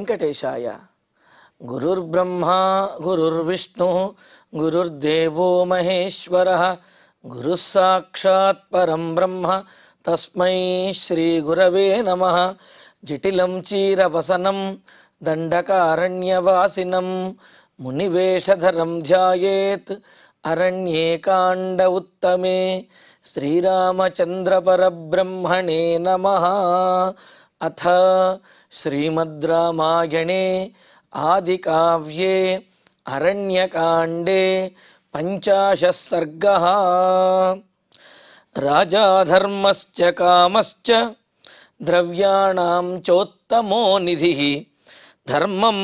వెంకటేశాయ. గురుర్బ్రహ్మా గురుర్విష్ణు గురుర్దేవో మహేశ్వరః గురుః సాక్షాత్ పరం బ్రహ్మ తస్మై శ్రీ గురవే నమః. జటిలం చీరవసనం దండకారణ్యవాసినం మునివేషధరం ధ్యాయేత్ అరణ్యేకాండ ఉత్తమే. శ్రీరామచంద్ర పరబ్రహ్మణే నమః. అథ శ్రీమద్ రామాయణే ఆదికావ్యే అరణ్యకాండే పంచాశః సర్గః. రాజా ధర్మశ్చ కామశ్చ ద్రవ్యాణాం చోత్తమో నిధిః. ధర్మం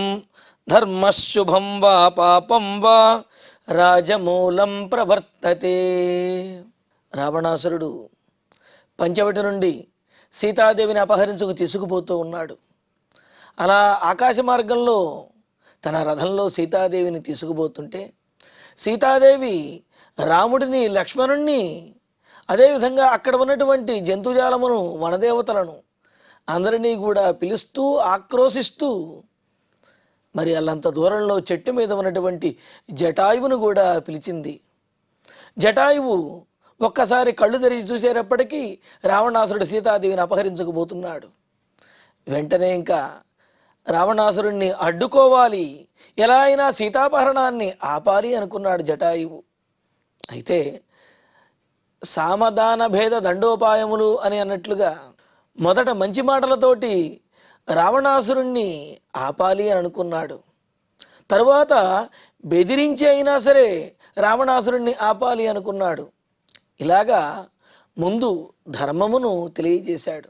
ధర్మశుభం వా పాపం వా రాజమూలం ప్రవర్తతే. రావణాసురుడు పంచవటి నుండి సీతాదేవిని అపహరించుకు తీసుకుపోతూ ఉన్నాడు. అలా ఆకాశ మార్గంలో తన రథంలో సీతాదేవిని తీసుకుపోతుంటే సీతాదేవి రాముడిని లక్ష్మణుణ్ణి అదేవిధంగా అక్కడ ఉన్నటువంటి జంతుజాలమును వనదేవతలను అందరినీ కూడా పిలుస్తూ ఆక్రోశిస్తూ మరి అల్లంత దూరంలో చెట్టు మీద ఉన్నటువంటి జటాయువును కూడా పిలిచింది. జటాయువు ఒక్కసారి కళ్ళు తెరిచి చూసేటప్పటికీ రావణాసురుడు సీతాదేవిని అపహరించకపోతున్నాడు. వెంటనే ఇంకా రావణాసురుణ్ణి అడ్డుకోవాలి, ఎలా అయినా సీతాపహరణాన్ని ఆపాలి అనుకున్నాడు జటాయువు. అయితే సామదాన భేద దండోపాయములు అని అన్నట్లుగా మొదట మంచి మాటలతోటి రావణాసురుణ్ణి ఆపాలి అని అనుకున్నాడు. తరువాత బెదిరించి అయినా సరే రావణాసురుణ్ణి ఆపాలి అనుకున్నాడు. ఇలాగా ముందు ధర్మమును తెలియజేశాడు.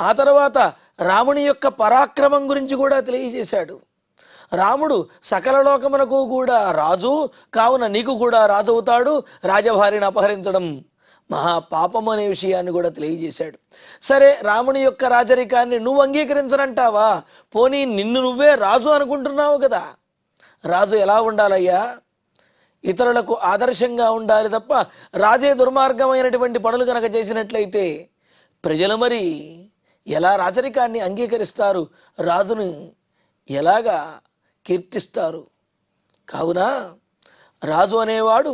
ఆ తర్వాత రాముని యొక్క పరాక్రమం గురించి కూడా తెలియజేశాడు. రాముడు సకల లోకమునకు కూడా రాజు కావున నీకు కూడా రాజు అవుతాడు, రాజభార్యను అపహరించడం మహాపాపం అనే విషయాన్ని కూడా తెలియజేశాడు. సరే, రాముని యొక్క రాజరికాన్ని నువ్వు అంగీకరించనంటావా? పోనీ నిన్ను నువ్వే రాజు అనుకుంటున్నావు కదా. రాజు ఎలా ఉండాలయ్యా? ఇతరులకు ఆదర్శంగా ఉండాలి తప్ప రాజే దుర్మార్గమైనటువంటి పనులు కనుక చేసినట్లయితే ప్రజలు మరి ఎలా రాజరికాన్ని అంగీకరిస్తారు? రాజుని ఎలాగా కీర్తిస్తారు? కావున రాజు అనేవాడు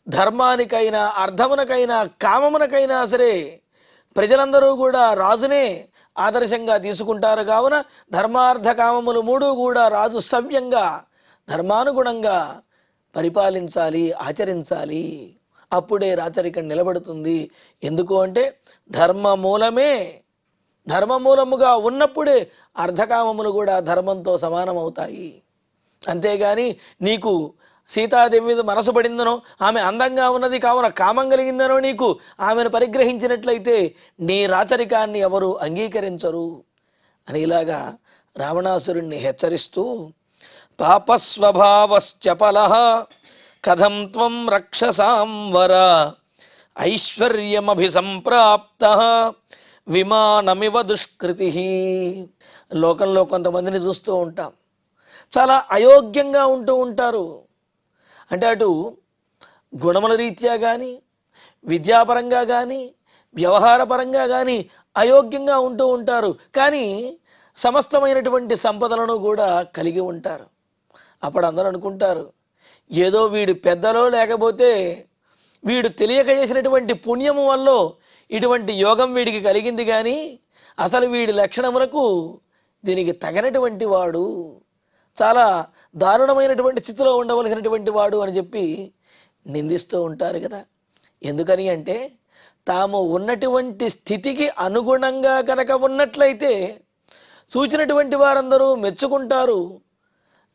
ధర్మానికైనా అర్థమునకైనా కామమునకైనా సరే ప్రజలందరూ కూడా రాజునే ఆదర్శంగా తీసుకుంటారు. కావున ధర్మార్థ కామములు మూడు కూడా రాజు సవ్యంగా ధర్మానుగుణంగా పరిపాలించాలి, ఆచరించాలి. అప్పుడే రాచరికం నిలబడుతుంది. ఎందుకు అంటే ధర్మమూలముగా ఉన్నప్పుడే అర్ధకామములు కూడా ధర్మంతో సమానమవుతాయి. అంతేగాని నీకు సీతాదేవి మీద మనసు పడిందనో, ఆమె అందంగా ఉన్నది కావున కామం కలిగిందనో నీకు ఆమెను పరిగ్రహించినట్లయితే నీ రాచరికాన్ని ఎవరు అంగీకరించరు అని ఇలాగా రావణాసురుణ్ణి హెచ్చరిస్తూ పాపస్వభావశ్చపలః కథం త్వం రక్షసాం వర ఐశ్వర్యమభిసంప్రాప్తః విమానమివ దుష్కృతిః. లోకంలో కొంతమందిని చూస్తూ ఉంటాం, చాలా అయోగ్యంగా ఉంటూ ఉంటారు. అంటే అటు గుణముల రీత్యా కానీ, విద్యాపరంగా కానీ, వ్యవహారపరంగా కానీ అయోగ్యంగా ఉంటూ ఉంటారు. కానీ సమస్తమైనటువంటి సంపదలను కూడా కలిగి ఉంటారు. అప్పుడు అందరూ అనుకుంటారు, ఏదో వీడు పెద్దలో లేకపోతే వీడు తెలియక చేసినటువంటి పుణ్యము వల్ల ఇటువంటి యోగం వీడికి కలిగింది, కానీ అసలు వీడి లక్షణములకు దీనికి తగినటువంటి వాడు, చాలా దారుణమైనటువంటి స్థితిలో ఉండవలసినటువంటి వాడు అని చెప్పి నిందిస్తూ ఉంటారు కదా. ఎందుకని అంటే తాము ఉన్నటువంటి స్థితికి అనుగుణంగా కనుక ఉన్నట్లయితే చూచినటువంటి వారందరూ మెచ్చుకుంటారు,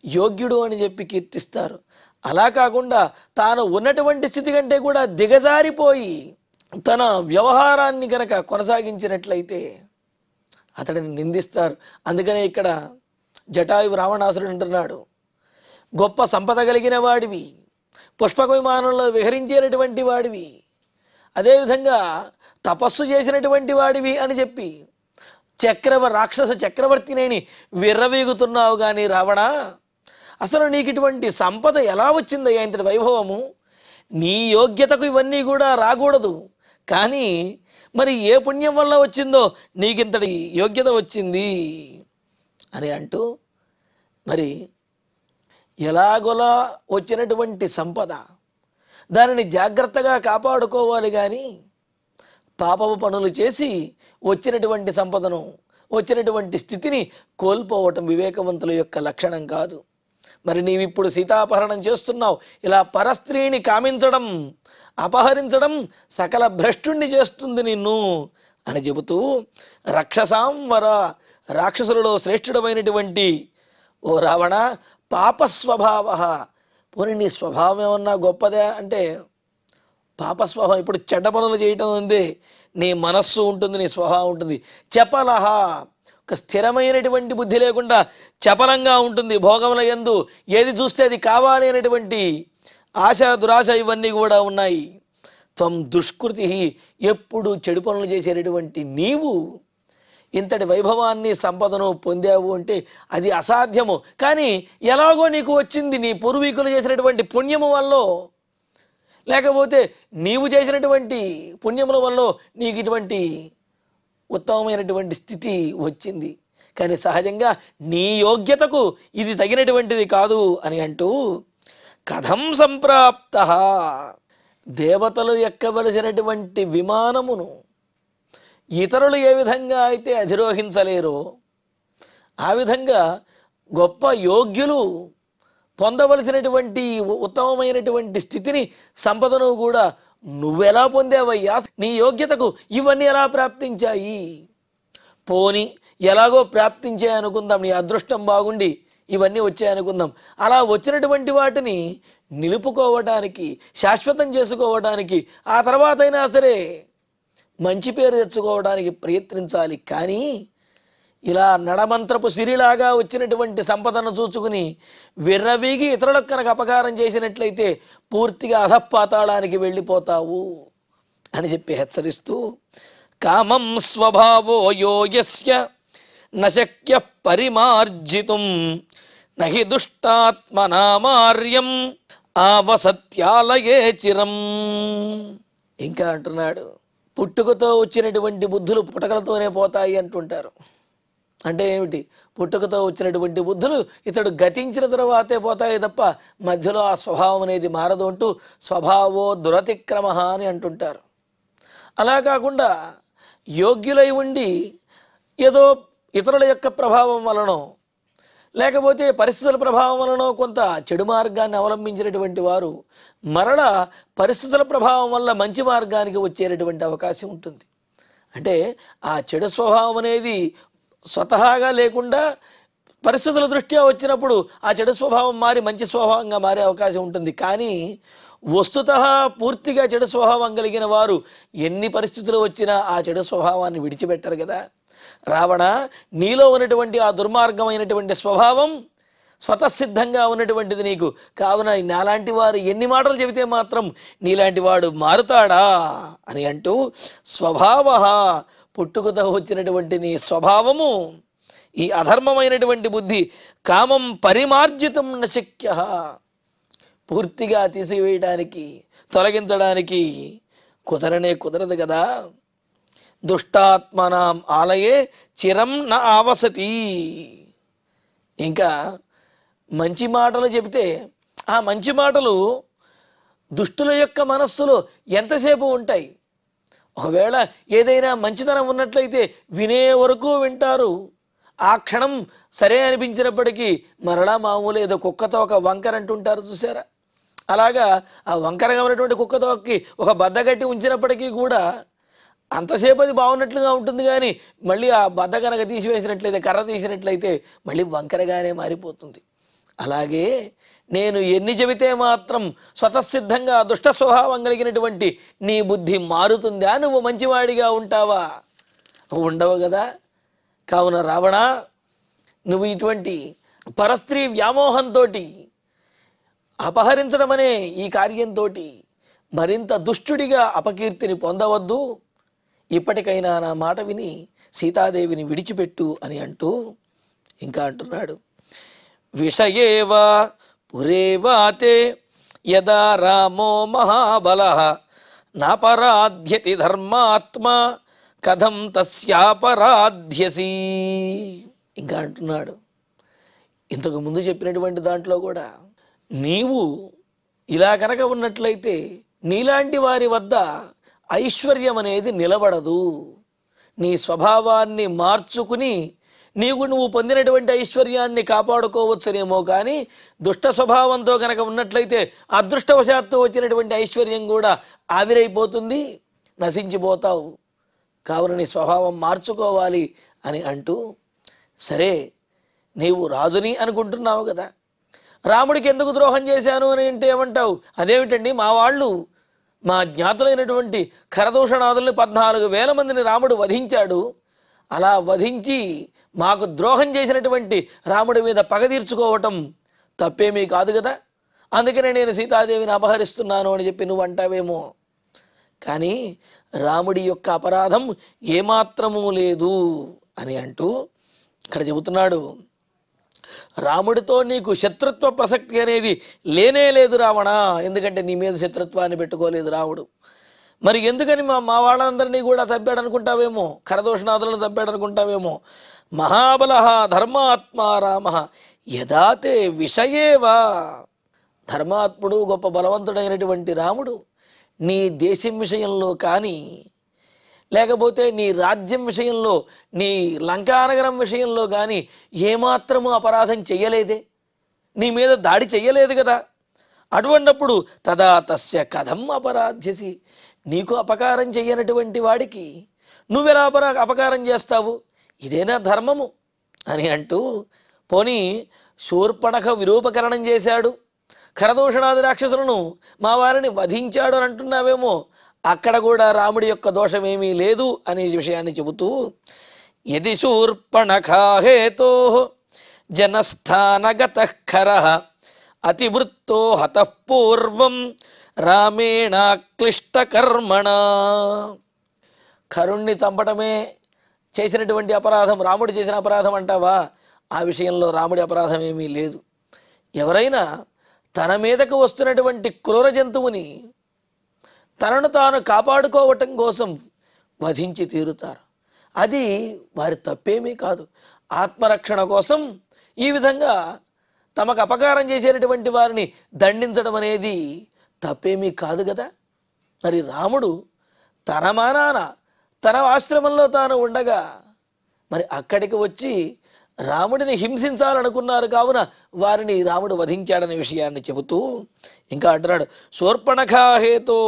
యోగ్యుడు అని చెప్పి కీర్తిస్తారు. అలా కాకుండా తాను ఉన్నటువంటి స్థితి కంటే కూడా దిగజారిపోయి తన వ్యవహారాన్ని కనుక కొనసాగించినట్లయితే అతడిని నిందిస్తారు. అందుకనే ఇక్కడ జటాయువు రావణాసురుడు అంటున్నాడు, గొప్ప సంపద కలిగిన వాడివి, పుష్పక విమానంలో విహరించేటటువంటి వాడివి, అదేవిధంగా తపస్సు చేసినటువంటి వాడివి అని చెప్పి రాక్షస చక్రవర్తినేని విర్రవీగుతున్నావు. కానీ రావణ, అసలు నీకు ఇటువంటి సంపద ఎలా వచ్చిందయ్యా? ఇంతటి వైభవము నీ యోగ్యతకు ఇవన్నీ కూడా రాకూడదు, కానీ మరి ఏ పుణ్యం వల్ల వచ్చిందో నీకింతటి యోగ్యత వచ్చింది అని అంటూ మరి ఎలాగోలా వచ్చినటువంటి సంపద దానిని జాగ్రత్తగా కాపాడుకోవాలి, కానీ పాపపు పనులు చేసి వచ్చినటువంటి సంపదను, వచ్చినటువంటి స్థితిని కోల్పోవటం వివేకవంతుల యొక్క లక్షణం కాదు. మరి నీవిప్పుడు సీతాపహరణం చేస్తున్నావు, ఇలా పరస్త్రీని కామించడం, అపహరించడం సకల భ్రష్టుణ్ణి చేస్తుంది నిన్ను అని చెబుతూ, రక్షసాంవర, రాక్షసులలో శ్రేష్ఠుడమైనటువంటి ఓ రావణ, పాపస్వభావ, పోనీ నీ స్వభావం ఏమన్నా గొప్పదే అంటే పాపస్వభావం, ఇప్పుడు చెడ్డ పనులు చేయటం ఉంది, నీ మనస్సు ఉంటుంది, నీ స్వభావం ఉంటుంది. చపలహ, ఒక స్థిరమైనటువంటి బుద్ధి లేకుండా చపలంగా ఉంటుంది. భోగముల యందు ఏది చూస్తే అది కావాలి అనేటువంటి ఆశ, దురాశ ఇవన్నీ కూడా ఉన్నాయి. త్వం దుష్కృతి, ఎప్పుడు చెడు పనులు చేసేటటువంటి నీవు ఇంతటి వైభవాన్ని, సంపదను పొందావు అంటే అది అసాధ్యము. కానీ ఎలాగో నీకు వచ్చింది, నీ పూర్వీకులు చేసినటువంటి పుణ్యము వల్ల, లేకపోతే నీవు చేసినటువంటి పుణ్యముల వల్ల నీకు ఇటువంటి ఉత్తమమైనటువంటి స్థితి వచ్చింది. కానీ సహజంగా నీ యోగ్యతకు ఇది తగినటువంటిది కాదు అని అంటూ, కథం సంప్రాప్త, దేవతలు ఎక్కవలసినటువంటి విమానమును ఇతరులు ఏ విధంగా అయితే అధిరోహించలేరో ఆ విధంగా గొప్ప యోగ్యులు పొందవలసినటువంటి ఉత్తమమైనటువంటి స్థితిని, సంపదను కూడా నువ్వెలా పొందావయ్యా? నీ యోగ్యతకు ఇవన్నీ ఎలా ప్రాప్తించాయి? పోని ఎలాగో ప్రాప్తించాయి అనుకుందాం, నీ అదృష్టం బాగుండి ఇవన్నీ వచ్చాయనుకుందాం. అలా వచ్చినటువంటి వాటిని నిలుపుకోవటానికి, శాశ్వతం చేసుకోవడానికి, ఆ తర్వాత అయినా సరే మంచి పేరు తెచ్చుకోవడానికి ప్రయత్నించాలి. కానీ ఇలా నడమంత్రపు సిరిలాగా వచ్చినటువంటి సంపదను చూచుకుని విర్రవీగి ఇతరులకు కనుక అపకారం చేసినట్లయితే పూర్తిగా అధపాతాళానికి వెళ్ళిపోతావు అని చెప్పి హెచ్చరిస్తూ, కామం స్వభావో యో యస్య నశక్య పరిమార్జితుం నహి దుష్టాత్మనామార్యం ఆవసత్యాలయే చిరం. ఇంకా అంటున్నాడు, పుట్టుకతో వచ్చినటువంటి బుద్ధులు పుటకలతోనే పోతాయి అంటుంటారు. అంటే ఏమిటి? పుట్టుకతో వచ్చినటువంటి బుద్ధులు ఇతడు గతించిన తర్వాతే పోతాయి తప్ప మధ్యలో ఆ స్వభావం అనేది మారదు అంటూ స్వభావో దురతిక్రమ అని అంటుంటారు. అలా కాకుండా యోగ్యులై ఉండి ఏదో ఇతరుల యొక్క ప్రభావం వలనో, లేకపోతే పరిస్థితుల ప్రభావం వలనో కొంత చెడు మార్గాన్ని అవలంబించినటువంటి వారు మరలా పరిస్థితుల ప్రభావం వల్ల మంచి మార్గానికి వచ్చేటటువంటి అవకాశం ఉంటుంది. అంటే ఆ చెడు స్వభావం అనేది స్వతహాగా లేకుండా పరిస్థితుల దృష్ట్యా వచ్చినప్పుడు ఆ చెడు స్వభావం మారి మంచి స్వభావంగా మారే అవకాశం ఉంటుంది. కానీ వస్తుతః పూర్తిగా చెడు స్వభావం కలిగిన వారు ఎన్ని పరిస్థితులు వచ్చినా ఆ చెడు స్వభావాన్ని విడిచిపెట్టరు కదా. రావణ, నీలో ఉన్నటువంటి ఆ దుర్మార్గమైనటువంటి స్వభావం స్వతసిద్ధంగా ఉన్నటువంటిది నీకు. కావున నాలాంటి వారు ఎన్ని మాటలు చెబితే మాత్రం నీలాంటి వాడు మారుతాడా అని అంటూ, స్వభావ, పుట్టుకతో వచ్చినటువంటి నీ స్వభావము, ఈ అధర్మమైనటువంటి బుద్ధి, కామం పరిమార్జితం నశక్య, పూర్తిగా తీసివేయడానికి, తొలగించడానికి కుదరదు కదా. దుష్టాత్మనాం ఆలయే చిరం న ఆవసతి. ఇంకా మంచి మాటలు చెబితే ఆ మంచి మాటలు దుష్టుల యొక్క మనస్సులో ఎంతసేపు ఉంటాయి? ఒకవేళ ఏదైనా మంచితనం ఉన్నట్లయితే వినే వరకు వింటారు. ఆ క్షణం సరే అనిపించినప్పటికీ మరలా మామూలు ఏదో కుక్కతో ఒక వంకర అంటుంటారు చూసారా, అలాగా ఆ వంకరగా ఉన్నటువంటి కుక్కతోకి ఒక బద్దగట్టి ఉంచినప్పటికీ కూడా అంతసేపు అది బాగున్నట్లుగా ఉంటుంది. కానీ మళ్ళీ ఆ బద్ద కనుక తీసివేసినట్లయితే, కర్ర తీసినట్లయితే మళ్ళీ వంకరగానే మారిపోతుంది. అలాగే నేను ఎన్ని చెబితే మాత్రం స్వతసిద్ధంగా దుష్ట స్వభావం కలిగినటువంటి నీ బుద్ధి మారుతుందా? నువ్వు మంచివాడిగా ఉంటావా? ఉండవు కదా. కావున రావణ, నువ్వు ఇటువంటి పరస్త్రీ వ్యామోహంతో, అపహరించడం అనే ఈ కార్యంతో మరింత దుష్టుడిగా అపకీర్తిని పొందవద్దు. ఇప్పటికైనా నా మాట విని సీతాదేవిని విడిచిపెట్టు అని అంటూ ఇంకా అంటున్నాడు, విషయేవా పురేవాతే యదా రామో మహాబలః నాపరాధ్యతి ధర్మాత్మా కథం తస్యాపరాధ్యసి. ఇంకా అంటున్నాడు, ఇంతకు ముందు చెప్పినటువంటి దాంట్లో కూడా నీవు ఇలా కనుక ఉన్నట్లయితే నీలాంటి వారి వద్ద ఐశ్వర్యం అనేది నిలబడదు. నీ స్వభావాన్ని మార్చుకుని నువ్వు పొందినటువంటి ఐశ్వర్యాన్ని కాపాడుకోవచ్చునేమో, కానీ దుష్ట స్వభావంతో కనుక ఉన్నట్లయితే అదృష్టవశాత్తు వచ్చినటువంటి ఐశ్వర్యం కూడా ఆవిరైపోతుంది, నశించిపోతావు. కావున నీ స్వభావం మార్చుకోవాలి అని అంటూ, సరే నీవు రాజుని అనుకుంటున్నావు కదా, రాముడికి ఎందుకు ద్రోహం చేశాను అని అంటే ఏమంటావు? అదేమిటండి, మా జ్ఞాతులైనటువంటి ఖరదూషణాదుల్ని 14,000 మందిని రాముడు వధించాడు. అలా వధించి మాకు ద్రోహం చేసినటువంటి రాముడి మీద పగ తీర్చుకోవటం తప్పేమీ కాదు కదా, అందుకనే నేను సీతాదేవిని అపహరిస్తున్నాను అని చెప్పి నువ్వు అంటావేమో. కానీ రాముడి యొక్క అపరాధం ఏమాత్రమూ లేదు అని అంటూ ఇక్కడ చెబుతున్నాడు, రాముడితో నీకు శత్రుత్వ ప్రసక్తి అనేది లేనే లేదు రావణ. ఎందుకంటే నీ మీద శత్రుత్వాన్ని పెట్టుకోలేదు రాముడు. మరి ఎందుకని మా వాళ్ళందరినీ కూడా చంపాడు అనుకుంటావేమో, ఖరదూషణాదులను చంపాడు అనుకుంటావేమో. మహాబల ధర్మాత్మా రామ యదాతే విషయేవా. ధర్మాత్ముడు గొప్ప బలవంతుడైనటువంటి రాముడు నీ దేశం విషయంలో కానీ, లేకపోతే నీ రాజ్యం విషయంలో, నీ లంకానగరం విషయంలో కానీ ఏమాత్రము అపరాధం చెయ్యలేదే, నీ మీద దాడి చెయ్యలేదు కదా. అటువంటిప్పుడు తదా తస్య కథం అపరాధ్యసి, నీకు అపకారం చెయ్యనటువంటి వాడికి నువ్వెలా అపకారం చేస్తావు? ఇదేనా ధర్మము అని అంటూ, పోనీ శూర్పణఖ విరూపకరణం చేశాడు, ఖరదూషణాది రాక్షసులను మా వారిని వధించాడు అని అంటున్నావేమో. అక్కడ కూడా రాముడి యొక్క దోషమేమీ లేదు అనే విషయాన్ని చెబుతూ, యది శూర్పణఖాహేతో జనస్థానగత ఖరః అతివృత్తో హతః పూర్వం రామేణ క్లిష్టకర్మణ. ఖరుణ్ణి చంపటమే చేసినటువంటి అపరాధం రాముడు చేసిన అపరాధం అంటావా? ఆ విషయంలో రాముడి అపరాధం ఏమీ లేదు. ఎవరైనా తన మీదకు వస్తున్నటువంటి క్రూర జంతువుని తనను తాను కాపాడుకోవటం కోసం వధించి తీరుతారు. అది వారి తప్పేమీ కాదు. ఆత్మరక్షణ కోసం ఈ విధంగా తమకు అపకారం చేసేటటువంటి వారిని దండించడం అనేది తప్పేమీ కాదు కదా. మరి రాముడు తన మానాన తన ఆశ్రమంలో తాను ఉండగా మరి అక్కడికి వచ్చి రాముడిని హింసించాలనుకున్నారు, కావున వారిని రాముడు వధించాడనే విషయాన్ని చెబుతూ ఇంకా అంటున్నాడు, శూర్పణఖాహేతో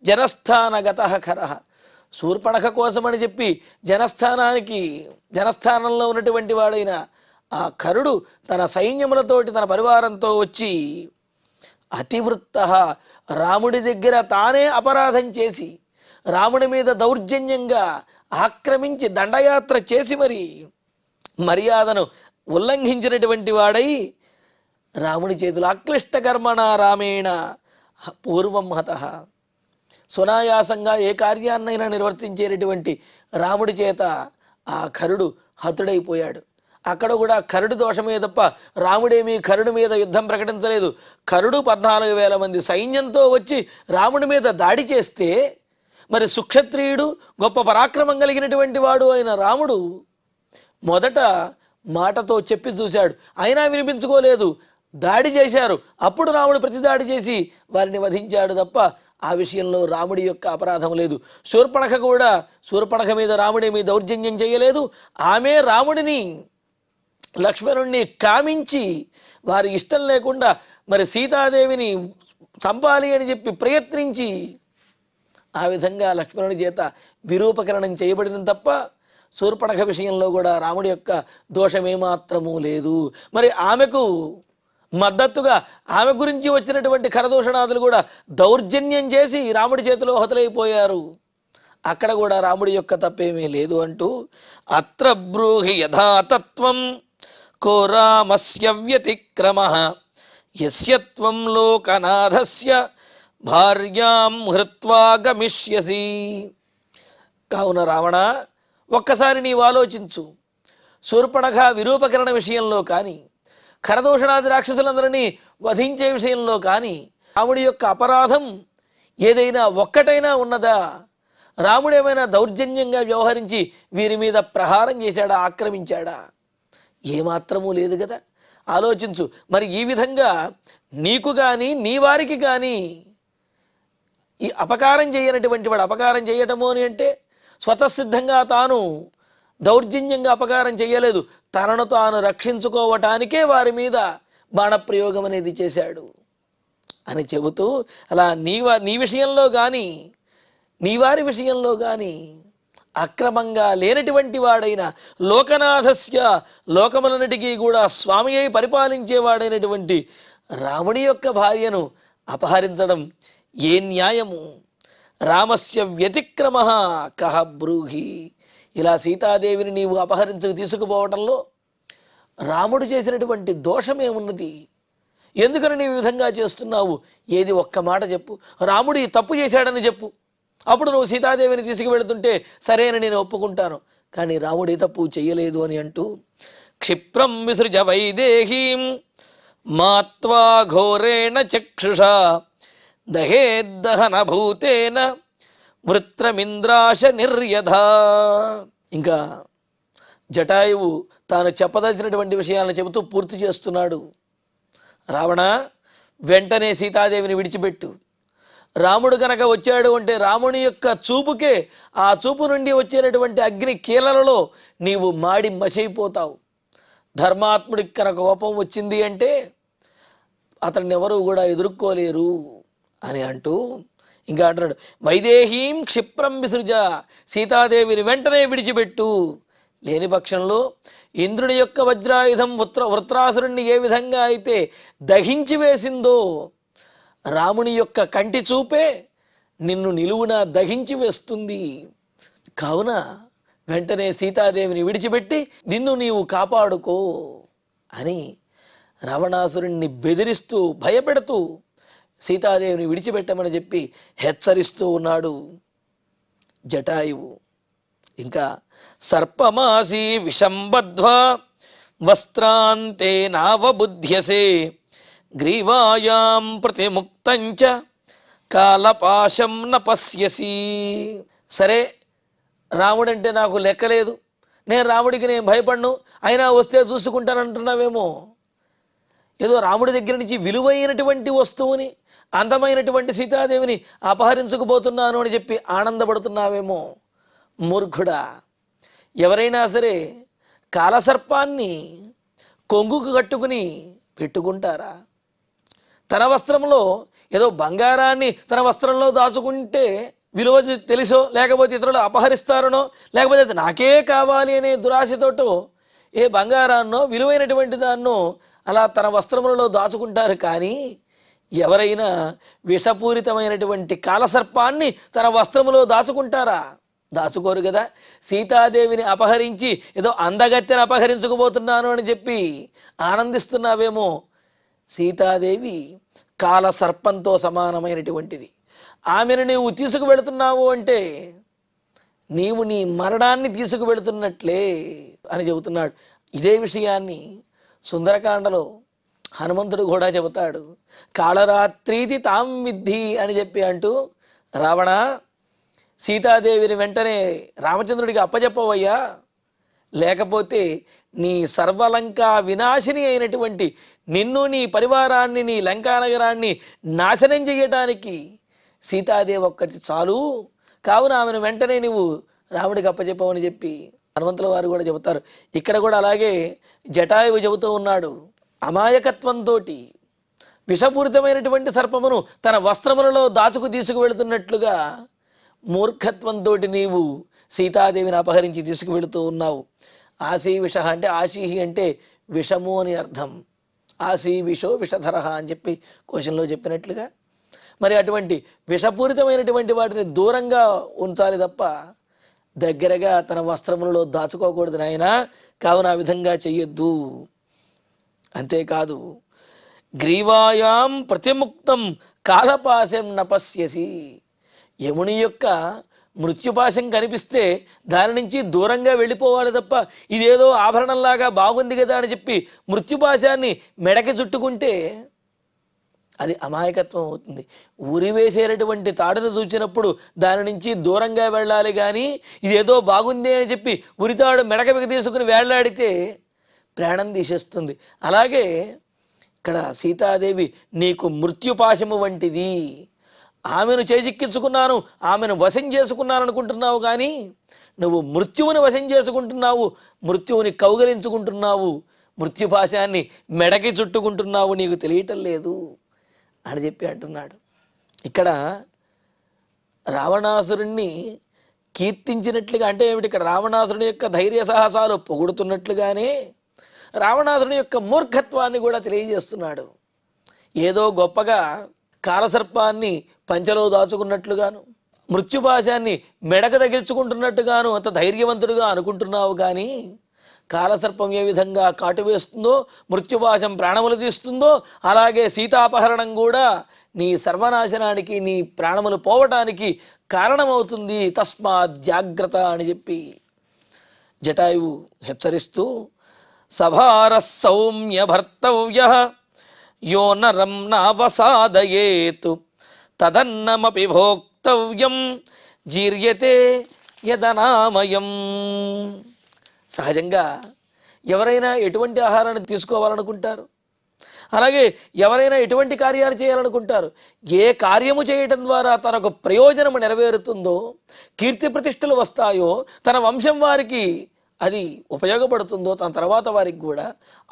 జనస్థానగత ఖరః. శూర్పణఖ కోసమని చెప్పి జనస్థానంలో ఉన్నటువంటి వాడైన ఆ ఖరుడు తన సైన్యములతోటి తన పరివారంతో వచ్చి అతివృత్త రాముడి దగ్గర తానే అపరాధం చేసి రాముడి మీద దౌర్జన్యంగా ఆక్రమించి దండయాత్ర చేసి మరి మర్యాదను ఉల్లంఘించినటువంటి వాడై రాముడి చేతులు అక్లిష్ట కర్మణ రామేణ పూర్వం హతః. సునాయాసంగా ఏ కార్యాన్నైనా నిర్వర్తించేటటువంటి రాముడి చేత ఆ ఖరుడు హతుడైపోయాడు. అక్కడ కూడా ఖరుడు దోషమే తప్ప రాముడేమీ ఖరుడు మీద యుద్ధం ప్రకటించలేదు. ఖరుడు 14,000 మంది సైన్యంతో వచ్చి రాముడి మీద దాడి చేస్తే మరి సుక్షత్రియుడు గొప్ప పరాక్రమం కలిగినటువంటి వాడు అయిన రాముడు మొదట మాటతో చెప్పి చూశాడు, అయినా వినిపించుకోలేదు. దాడి చేశారు, అప్పుడు రాముడు ప్రతిదాడి చేసి వారిని వధించాడు తప్ప ఆ విషయంలో రాముడి యొక్క అపరాధం లేదు. శూర్పణఖ కూడా శూర్పణఖ మీద రాముడేమీ దౌర్జన్యం చేయలేదు. ఆమె రాముడిని లక్ష్మణుణ్ణి కామించి వారి ఇష్టం లేకుండా మరి సీతాదేవిని చంపాలి అని చెప్పి ప్రయత్నించి ఆ విధంగా లక్ష్మణుడి చేత విరూపకరణం చేయబడింది తప్ప శూర్పణఖ విషయంలో కూడా రాముడి యొక్క దోషమేమాత్రమూ లేదు. మరి ఆమెకు మద్దతుగా ఆమె గురించి వచ్చినటువంటి ఖరదూషణాదులు కూడా దౌర్జన్యం చేసి రాముడి చేతిలో హతులైపోయారు. అక్కడ కూడా రాముడి యొక్క తప్పేమీ లేదు అంటూ అత్ర బ్రూహి యథాతత్వం కో రామస్య వ్యతిక్రమః యస్యత్వం లోకనాథస్య భార్యాం హృత్వా గమిష్యసి. కావున రావణ, ఒక్కసారి నీవు ఆలోచించు. శూర్పణఖ విరూపకరణ విషయంలో కానీ ఖరదూషణాది రాక్షసులందరినీ వధించే విషయంలో కానీ రాముడి యొక్క అపరాధం ఏదైనా ఒక్కటైనా ఉన్నదా? రాముడు ఏమైనా దౌర్జన్యంగా వ్యవహరించి వీరి మీద ప్రహారం చేశాడా, ఆక్రమించాడా? ఏమాత్రమూ లేదు కదా. ఆలోచించు. మరి ఈ విధంగా నీకు కానీ నీ వారికి కానీ ఈ అపకారం చేయనటువంటి వాడు, అపకారం చేయటము అని అంటే స్వతసిద్ధంగా తాను దౌర్జన్యంగా అపకారం చేయలేదు, తనను తాను రక్షించుకోవటానికే వారి మీద బాణప్రయోగం అనేది చేశాడు అని చెబుతూ, అలా నీ విషయంలో కానీ నీ వారి విషయంలో కానీ అక్రమంగా లేనటువంటి వాడైన లోకనాథస్య, లోకములన్నిటికీ కూడా స్వామి అయి పరిపాలించేవాడైనటువంటి రాముడి యొక్క భార్యను అపహరించడం ఏ న్యాయము? రామస్య వ్యతిక్రమ కహ బ్రూహి. ఇలా సీతాదేవిని నీవు అపహరించుకు తీసుకుపోవటంలో రాముడు చేసినటువంటి దోషమేమున్నది? ఎందుకని నీవు ఈ విధంగా చేస్తున్నావు? ఏది ఒక్క మాట చెప్పు. రాముడు ఈ తప్పు చేశాడని చెప్పు, అప్పుడు నువ్వు సీతాదేవిని తీసుకువెళుతుంటే సరేనని నేను ఒప్పుకుంటాను. కానీ రాముడు ఈ తప్పు చెయ్యలేదు అని అంటూ, క్షిప్రం విసృజ వైదేహీం మాత్వా ఘోరేణ చక్షుషా దహేద్దహన భూతేన వృత్రమింద్రాశ నిర్యధ. ఇంకా జటాయువు తాను చెప్పదలిచినటువంటి విషయాలను చెబుతూ పూర్తి చేస్తున్నాడు. రావణ, వెంటనే సీతాదేవిని విడిచిపెట్టు. రాముడు కనుక వచ్చాడు అంటే రాముని యొక్క చూపుకే, ఆ చూపు నుండి వచ్చేటటువంటి అగ్ని కీలలలో నీవు మాడి మసైపోతావు. ధర్మాత్ముడికి కనుక కోపం వచ్చింది అంటే అతన్ని ఎవరు కూడా ఎదుర్కోలేరు అని అంటూ ఇంకా అంటున్నాడు, వైదేహీం క్షిప్రం విసృజ, సీతాదేవిని వెంటనే విడిచిపెట్టు. లేని పక్షంలో ఇంద్రుడి యొక్క వజ్రాయుధం వృత్రాసురుణ్ణి ఏ విధంగా అయితే దహించి వేసిందో, రాముని యొక్క కంటి చూపే నిన్ను నిలువున దహించి వేస్తుంది. కావున వెంటనే సీతాదేవిని విడిచిపెట్టి నిన్ను నీవు కాపాడుకో అని రావణాసురుణ్ణి బెదిరిస్తూ భయపెడుతూ సీతాదేవిని విడిచిపెట్టమని చెప్పి హెచ్చరిస్తూ ఉన్నాడు జటాయువు. ఇంకా సర్పమాసి విషంబద్ధ్వా వస్త్రాంతే నావబుధ్యసే గ్రీవాయాం ప్రతిముక్తంచ కాలపాశం న పశ్యసి. సరే, రాముడంటే నాకు లెక్కలేదు, నేను రాముడికి నేను భయపడను, అయినా వస్తే చూసుకుంటానంటున్నావేమో. ఏదో రాముడి దగ్గర నుంచి విలువైనటువంటి వస్తువుని, అందమైనటువంటి సీతాదేవిని అపహరించుకుపోతున్నాను అని చెప్పి ఆనందపడుతున్నావేమో. మూర్ఖుడా, ఎవరైనా సరే కాలసర్పాన్ని కొంగుకు కట్టుకుని పెట్టుకుంటారా? తన వస్త్రంలో ఏదో బంగారాన్ని తన వస్త్రంలో దాచుకుంటే విలువ తెలుసో, లేకపోతే ఇతరులు అపహరిస్తారనో, లేకపోతే అది నాకే కావాలి అనే దురాశతోటో ఏ బంగారాన్నో విలువైనటువంటి దాన్నో అలా తన వస్త్రములలో దాచుకుంటారు. కానీ ఎవరైనా విషపూరితమైనటువంటి కాలసర్పాన్ని తన వస్త్రములో దాచుకుంటారా? దాచుకోరు కదా. సీతాదేవిని అపహరించి ఏదో అందగత్తెను అపహరించుకుపోతున్నాను అని చెప్పి ఆనందిస్తున్నావేమో. సీతాదేవి కాలసర్పంతో సమానమైనటువంటిది. ఆమెను నీవు తీసుకువెళుతున్నావు అంటే నీవు నీ మరణాన్ని తీసుకువెళుతున్నట్లే అని చెబుతున్నాడు. ఇదే విషయాన్ని సుందరకాండలో హనుమంతుడు కూడా చెబుతాడు. కాళరాత్రీతి తాం విద్ధి అని చెప్పి అంటూ, రావణ, సీతాదేవిని వెంటనే రామచంద్రుడికి అప్పచెప్పవయ్యా, లేకపోతే నీ సర్వలంకా వినాశిని అయినటువంటి నిన్ను, నీ పరివారాన్ని, నీ లంకానగరాన్ని నాశనం చేయటానికి సీతాదేవి ఒక్కటి చాలు. కావున ఆమెను వెంటనే నువ్వు రాముడికి అప్పచెప్పవని చెప్పి హనుమంతుల వారు కూడా చెబుతారు. ఇక్కడ కూడా అలాగే జటాయువు చెబుతూ ఉన్నాడు. అమాయకత్వంతో విషపూరితమైనటువంటి సర్పమును తన వస్త్రములలో దాచుకు తీసుకువెళుతున్నట్లుగా మూర్ఖత్వంతో నీవు సీతాదేవిని అపహరించి తీసుకువెళుతూ ఉన్నావు. ఆశీ విష అంటే, ఆశీహి అంటే విషము అని అర్థం. ఆశీ విషో విషధర అని చెప్పి క్వశ్చన్లో చెప్పినట్లుగా మరి అటువంటి విషపూరితమైనటువంటి వాటిని దూరంగా ఉంచాలి తప్ప దగ్గరగా తన వస్త్రములలో దాచుకోకూడదు నాయనా. కావున ఆ విధంగా చెయ్యొద్దు. అంతేకాదు, గ్రీవాయాం ప్రతిముక్తం కాలపాశం నపశ్యసి. యముని యొక్క మృత్యుపాశం కనిపిస్తే దాని నుంచి దూరంగా వెళ్ళిపోవాలి తప్ప ఇదేదో ఆభరణంలాగా బాగుంది కదా అని చెప్పి మృత్యుపాశాన్ని మెడకి చుట్టుకుంటే అది అమాయకత్వం అవుతుంది. ఊరి వేసేటటువంటి తాడును చూచినప్పుడు దాని నుంచి దూరంగా వెళ్ళాలి. కానీ ఇదేదో బాగుంది అని చెప్పి ఉరితాడు మెడకమికి తీసుకుని వేళ్లాడితే ప్రాణం తీసేస్తుంది. అలాగే ఇక్కడ సీతాదేవి నీకు మృత్యుపాశము వంటిది, ఆమెను చేజిక్కించుకున్నాను, ఆమెను వశం చేసుకున్నాను అనుకుంటున్నావు, కానీ నువ్వు మృత్యువుని వశం చేసుకుంటున్నావు, మృత్యువుని కౌగలించుకుంటున్నావు, మృత్యుపాశాన్ని మెడకి చుట్టుకుంటున్నావు, నీకు తెలియటం లేదు అని చెప్పి అంటున్నాడు. ఇక్కడ రావణాసురుణ్ణి కీర్తించినట్లుగా అంటే ఏమిటి, ఇక్కడ రావణాసురుని యొక్క ధైర్య సాహసాలు పొగుడుతున్నట్లుగానే రావణాసురుని యొక్క మూర్ఖత్వాన్ని కూడా తెలియజేస్తున్నాడు. ఏదో గొప్పగా కాలసర్పాన్ని పంచలో దాచుకున్నట్లుగాను, మృత్యుపాశాన్ని మెడకు తగిల్చుకుంటున్నట్టుగాను అంత ధైర్యవంతుడుగా అనుకుంటున్నావు, కానీ కాలసర్పం ఏ విధంగా కాటు వేస్తుందో, మృత్యుపాశం ప్రాణములు తీస్తుందో, అలాగే సీతాపహరణం కూడా నీ సర్వనాశనానికి, నీ ప్రాణములు పోవటానికి కారణమవుతుంది. తస్మాత్ జాగ్రత్త అని చెప్పి జటాయువు హెచ్చరిస్తూ, సభార సౌమ్య భర్తవ్య యో నరం నావసాదయేతు తదన్నమపి భోక్తవ్యం జీర్యతే యదనామయం. సహజంగా ఎవరైనా ఎటువంటి ఆహారాన్ని తీసుకోవాలనుకుంటారు, అలాగే ఎవరైనా ఎటువంటి కార్యాలు చేయాలనుకుంటారు. ఏ కార్యము చేయటం ద్వారా తనకు ప్రయోజనము నెరవేరుతుందో, కీర్తి ప్రతిష్టలు వస్తాయో, తన వంశం వారికి అది ఉపయోగపడుతుందో, తన తర్వాత వారికి కూడా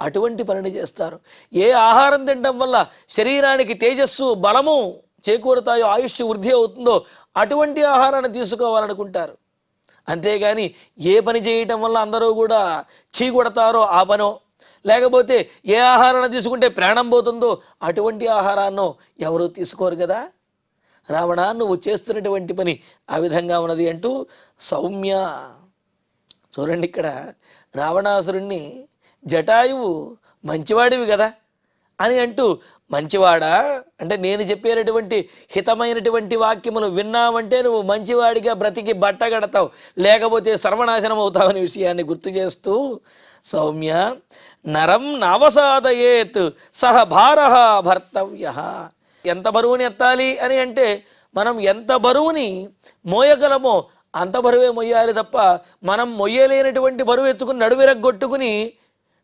అటువంటి పనిని చేస్తారు. ఏ ఆహారం తినడం వల్ల శరీరానికి తేజస్సు బలము చేకూరుతాయో, ఆయుష్ వృద్ధి అవుతుందో అటువంటి ఆహారాన్ని తీసుకోవాలనుకుంటారు. అంతేగాని ఏ పని చేయటం వల్ల అందరూ కూడా చీకొడతారో ఆ పనో, లేకపోతే ఏ ఆహారాన్ని తీసుకుంటే ప్రాణం పోతుందో అటువంటి ఆహారాన్నో ఎవరూ తీసుకోరు కదా. రావణ, నువ్వు చేస్తున్నటువంటి పని ఆ విధంగా ఉన్నది అంటూ సౌమ్య. చూడండి, ఇక్కడ రావణాసురుణ్ణి జటాయువు మంచివాడివి కదా అని అంటూ, మంచివాడా అంటే నేను చెప్పేటటువంటి హితమైనటువంటి వాక్యములు విన్నావంటే నువ్వు మంచివాడిగా బ్రతికి బట్టగడతావు, లేకపోతే సర్వనాశనం అవుతావు అనే విషయాన్ని గుర్తు చేస్తూ, సౌమ్య నరం నావసాదయేత్ సహ భార భర్తవ్య. ఎంత బరువుని ఎత్తాలి అని అంటే మనం ఎంత బరువుని మోయగలమో అంత బరువే మొయ్యాలి తప్ప మనం మొయ్యలేనటువంటి బరువు ఎత్తుకుని నడువిరగొట్టుకుని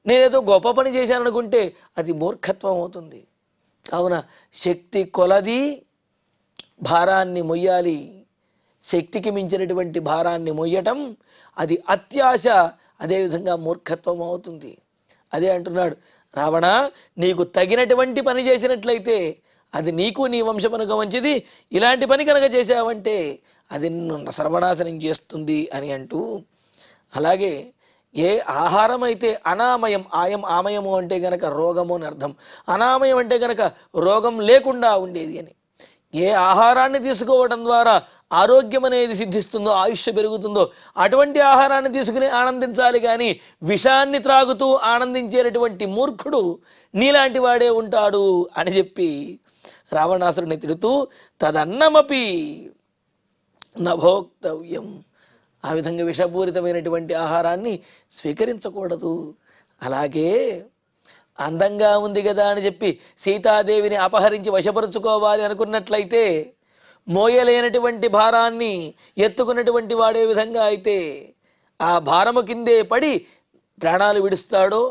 నేనేదో గొప్ప పని చేశాను అనుకుంటే అది మూర్ఖత్వం అవుతుంది. కావున శక్తి కొలది భారాన్ని మొయ్యాలి. శక్తికి మించినటువంటి భారాన్ని మొయ్యటం అది అత్యాశ, అదేవిధంగా మూర్ఖత్వం అవుతుంది. అదే అంటున్నాడు, రావణ, నీకు తగినటువంటి పని చేసినట్లయితే అది నీకు నీ వంశమునకు మంచిది, ఇలాంటి పని కనుక చేసావంటే అది నిన్ను సర్వనాశనం చేస్తుంది అని అంటూ, అలాగే ఏ ఆహారం అయితే అనామయం, ఆమయము అంటే గనక రోగము అని అర్థం, అనామయం అంటే గనక రోగం లేకుండా ఉండేది అని, ఏ ఆహారాన్ని తీసుకోవడం ద్వారా ఆరోగ్యం అనేది సిద్ధిస్తుందో, ఆయుష్ పెరుగుతుందో అటువంటి ఆహారాన్ని తీసుకుని ఆనందించాలి, కానీ విషాన్ని త్రాగుతూ ఆనందించేటటువంటి మూర్ఖుడు నీలాంటి వాడే ఉంటాడు అని చెప్పి రావణాసురుని తిడుతూ, తదన్నమపి నభోక్తవ్యం, ఆ విధంగా విషపూరితమైనటువంటి ఆహారాన్ని స్వీకరించకూడదు. అలాగే అందంగా ఉంది కదా అని చెప్పి సీతాదేవిని అపహరించి వశపరుచుకోవాలి అనుకున్నట్లయితే, మోయలేనటువంటి భారాన్ని ఎత్తుకున్నటువంటి వాడే విధంగా అయితే ఆ భారము కిందే పడి ప్రాణాలు విడుస్తాడో,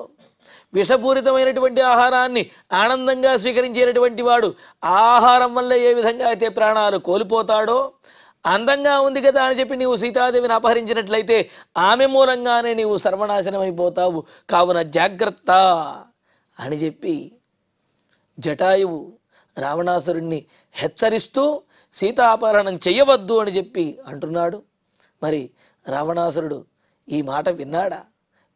విషపూరితమైనటువంటి ఆహారాన్ని ఆనందంగా స్వీకరించేటటువంటి వాడు ఆహారం వల్ల ఏ విధంగా అయితే ప్రాణాలు కోల్పోతాడో, అందంగా ఉంది కదా అని చెప్పి నీవు సీతాదేవిని అపహరించినట్లయితే ఆమె మూలంగానే నీవు సర్వనాశనం అయిపోతావు. కావున జాగ్రత్త అని చెప్పి జటాయువు రావణాసురుణ్ణి హెచ్చరిస్తూ సీతాపహరణం చెయ్యవద్దు అని చెప్పి అంటున్నాడు. మరి రావణాసురుడు ఈ మాట విన్నాడా,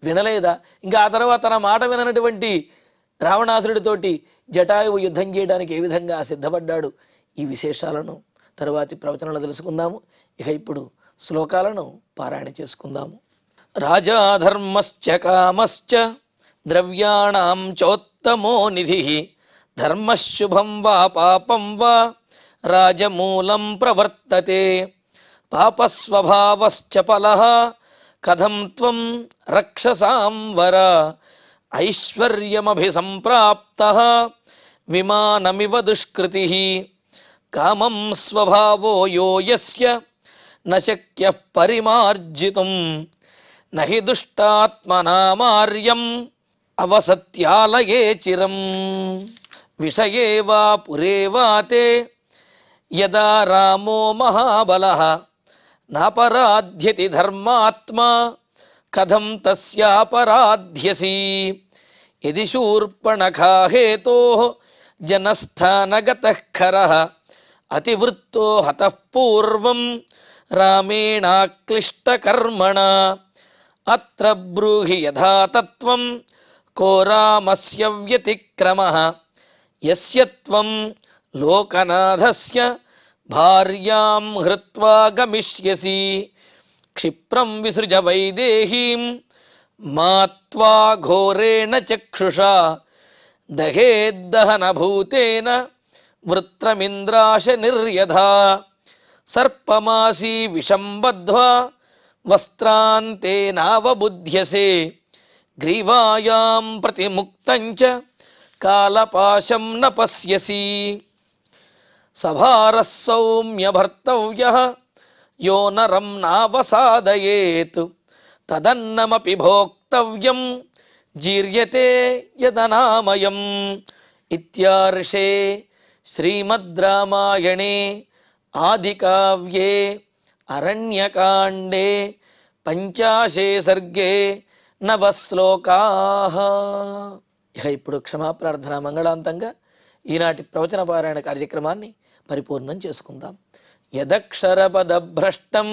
వినలేదా? ఇంకా ఆ తర్వాత తన మాట విననటువంటి రావణాసురుడితోటి జటాయువు యుద్ధం చేయడానికి ఏ విధంగా సిద్ధపడ్డాడు, ఈ విశేషాలను తరువాతి ప్రవచనాలు తెలుసుకుందాము. ఇక ఇప్పుడు శ్లోకాలను పారాయణ చేసుకుందాము. రాజాధర్మశ్చ కామశ్చ ద్రవ్యాణం చోత్తమో నిధి ధర్మశుభం వా పాపం వా రాజమూలం ప్రవర్తతే పాపస్వభావశ్చ ఫలః కథం త్వం రక్షసాం వర ఐశ్వర్యమభిసంప్రాప్తః విమానమివ దుష్కృతిః కామం స్వభావో యో యస్య న శక్యః పరిమార్జితుం నహి దుష్టాత్మనా మార్యం అవసత్యాలయే చిరం విషయే వా పురే వా తే యదా రామో మహాబలః నాపరాధ్యతి ధర్మాత్మా కథం తస్యాపరాధ్యసి యది శూర్పణఖా హేతోః జనస్థానగతః ఖరః అతివృత్తో హతః పూర్వం రామేణాక్లిష్టకర్మణా అత్ర బ్రూహి యథా తత్వం కో రామస్య వ్యతిక్రమః యస్య త్వం లోకనాథస్య భార్యాం హృత్వా గమిష్యసి క్షిప్రం విసృజ వైదేహీం మాత్వా ఘోరేణ చక్షుషా దహేద్దహనభూతేన వృత్రమింద్రాశ నిర్యధా సర్పమాసీ విషం బద్ధ్వా వస్త్రాంతేనావబుధ్యసే గ్రీవాయాం ప్రతిముక్తంచ కాలపాశం న పశ్యసి సభారః సౌమ్యభర్తవ్యః యో నరం నావసాదయేత్ తదన్నమపి భోక్తవ్యం జీర్యతే యదనామయం. ఇత్యార్షే శ్రీమద్ రామాయణే ఆదికావ్యే అరణ్యకాండే పంచాశే సర్గే నవశ్లోకాః. ఇక ఇప్పుడు క్షమాప్రార్థన మంగళాంతంగా ఈనాటి ప్రవచన పారాయణ కార్యక్రమాన్ని పరిపూర్ణం చేసుకుందాం. యదక్షరపదభ్రష్టం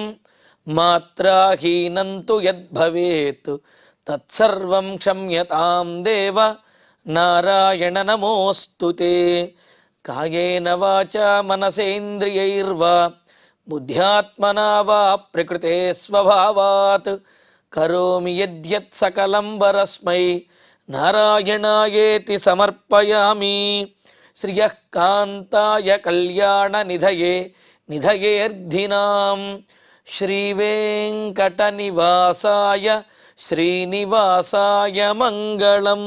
మాత్రాహీనం తు యద్భవేత్ తత్సర్వం క్షమ్యతాం దేవ నారాయణ నమోస్తుతే. కాయేన వాచా మనసేంద్రియైర్వా బుద్ధ్యాత్మనా వా ప్రకృతే స్వభావాత్ కరోమి యద్యత్ సకలం వరస్మై నారాయణాయేతి సమర్పయామి. శ్రియః కాంతాయ కళ్యాణ నిధయే నిధయేర్ధినాం శ్రీవేంకట నివాసాయ శ్రీనివాసాయ మంగళం.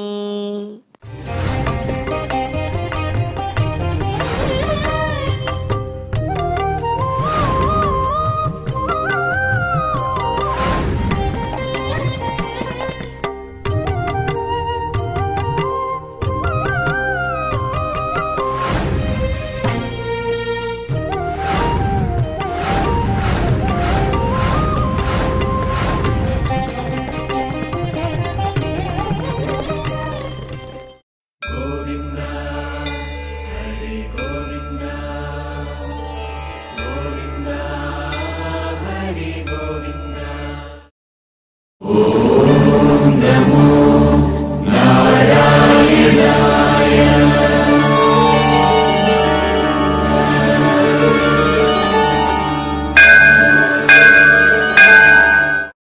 Oh